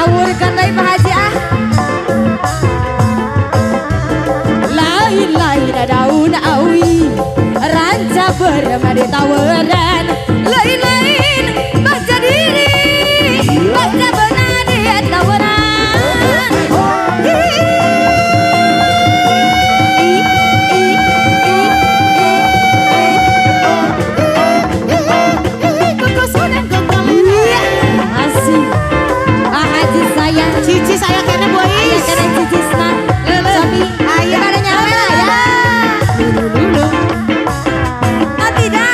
diawurkan dari Pak Haji ah. Lain-lain daun awi ranca bermadi tawaran. Lain-lain baca diri baca benadi tawaran. Cici saya kena boy. Ayah kena cici senang. Tapi ayah ada nyawa ya. Dulu. Oh tidak.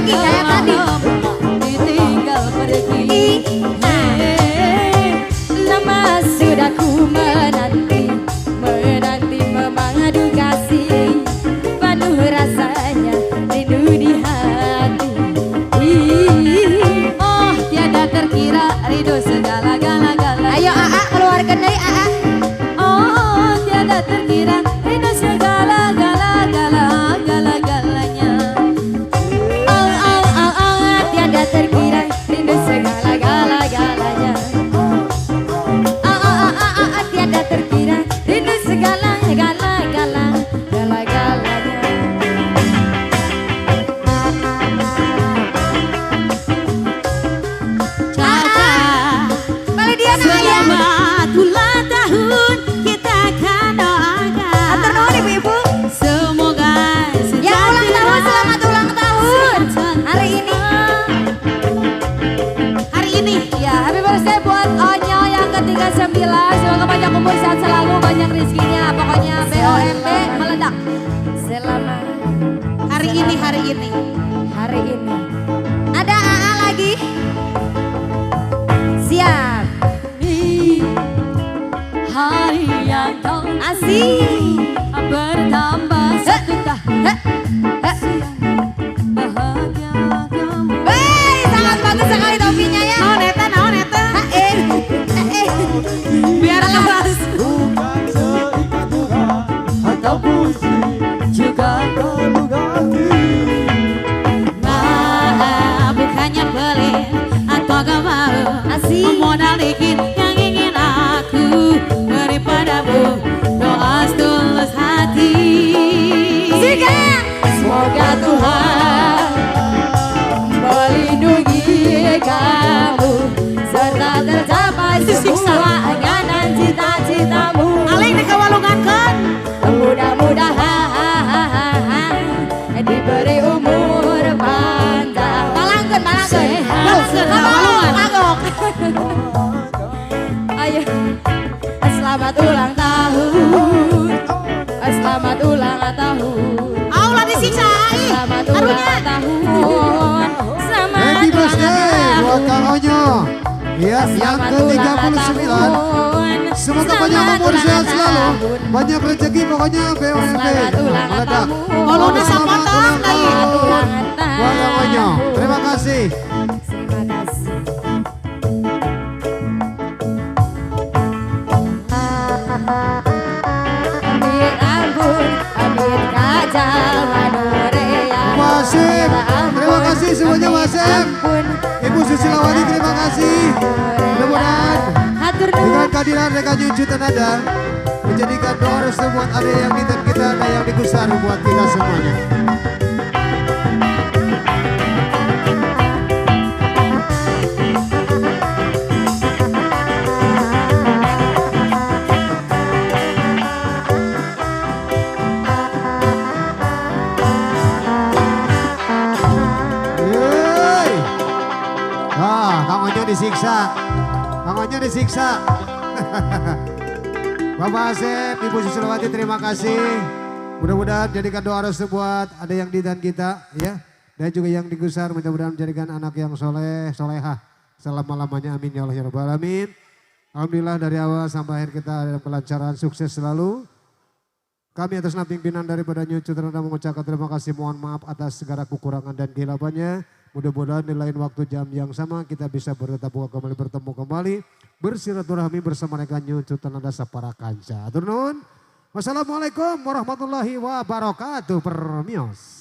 lagi kayak tadi. Ditinggal pergi. Lama sudah ku menanti memadu kasih, penuh rasanya rindu di hati. Oh tiada terkira rindu segala-gala-gala. Ayo AA keluarkan dari AA. Oh tiada terkira rindu segala-gala-gala-gala-galanya. Tiada terkira rindu segala-gala-galanya. Tiada terkira rindu segala-gala-gala-galanya. Caca, Balik dia nak ayah. selamat ulang tahun kita akan doakan. Atur nuhun ibu-ibu. Semoga Yang ulang tahun selamat ulang tahun. Hari ini. Hari ini Ya, happy birthday buat Onyo yang ke-39. Semoga banyak umur, sehat selalu, banyak rezekinya. Pokoknya BOMB meledak. Selamat hari ini hari ini. Ada AA lagi? Siap. hari yang kau Asik. bertambah satu tahun bahagia kamu. Wey, sangat bagus sekali topinya ya. Naon eta biar kelas Bukan seikat duga atau puisi juga ganti. maaf bukannya pelit atau gak mau Asik. modal dikit yang ingin aku beri padamu doa setulus hati. Sikat. Semoga Tuhan melindungi kamu serta tercapai semua angan cita-citamu. Aling dikawalungankan Mudah-mudahan diberi umur panjang. Palangkeun. Magok. Ayo. Selamat ulang tahun. Selamat ulang tahun. Allah disiksa Selamat ulang tahun. Selamat Happy ulang birthday buat Kang tahun. Onyo. Ya, yang Selamat ulang ke-39. tahun. Semoga Selamat banyak umur ulang sehat selalu, tahun. banyak rezeki pokoknya BOMB. Selamat ulang Meledak. tahun. Kalau udah Selamat sapatan, ulang tahun Selamat ulang buat Kang Onyo. tahun. Terima kasih. Terima kasih. Ambil ampun, ambil kajal, manurea. Wasip, terima kasih semuanya Wasip. Ampun, Ibu Susilawati terima kasih. Mudah-mudahan hatur dengan nuhun. kehadiran rekan Yucu Tenada menjadikan doa restu buat ada yang nitip kita, ada yang digusar buat kita semuanya. Yeay. Kang Onyo disiksa. Kang Onyo disiksa. Bapak Asep, Ibu Susilawati terima kasih. Mudah-mudahan jadikan doa restu buat ada yang di dan kita ya. Dan juga yang digusar mudah-mudahan menjadikan anak yang soleh, solehah. Selama-lamanya amin ya Allah ya Rabbal Alamin. Alhamdulillah dari awal sampai akhir kita ada kelancaran sukses selalu. Kami atas nama pimpinan daripada Nyucu Tenada mengucapkan terima kasih, mohon maaf atas segala kekurangan dan kehilafannya. Mudah-mudahan di lain waktu jam yang sama kita bisa bertetap kembali, bertemu kembali. Bersilaturahmi bersama rekan Nyucu Tenada Sapara Kanca. Atur nuhun. Wassalamualaikum warahmatullahi wabarakatuh. Permios.